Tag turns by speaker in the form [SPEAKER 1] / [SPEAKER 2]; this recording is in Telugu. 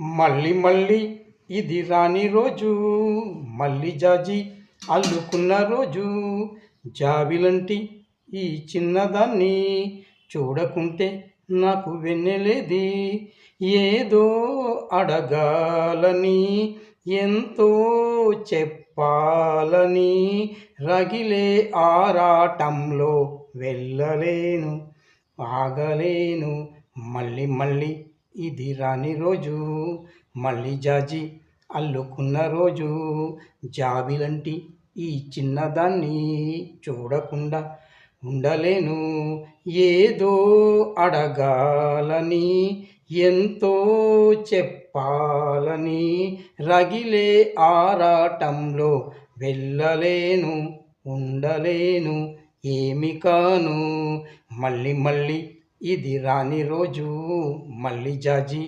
[SPEAKER 1] మళ్ళీ మళ్ళీ ఇది రాని రోజు, మళ్ళీ జాజి అల్లుకున్న రోజు. జాబిలంటి ఈ చిన్నదాన్ని చూడకుంటే నాకు వెన్నెలేది. ఏదో అడగాలని, ఎంతో చెప్పాలని, రగిలే ఆరాటంలో వెళ్ళలేను, ఆగలేను. మళ్ళీ మళ్ళీ ఇది రాని రోజు, మళ్ళీ జాజి అల్లుకున్న రోజు. జాబిలంటి ఈ చిన్నదాన్ని చూడకుండా ఉండలేను. ఏదో అడగాలని, ఎంతో చెప్పాలని, రగిలే ఆరాటంలో వెళ్ళలేను, ఉండలేను, ఏమి కాను. మళ్ళీ మళ్ళీ ఇది రాని రోజు, మళ్ళీ జాజి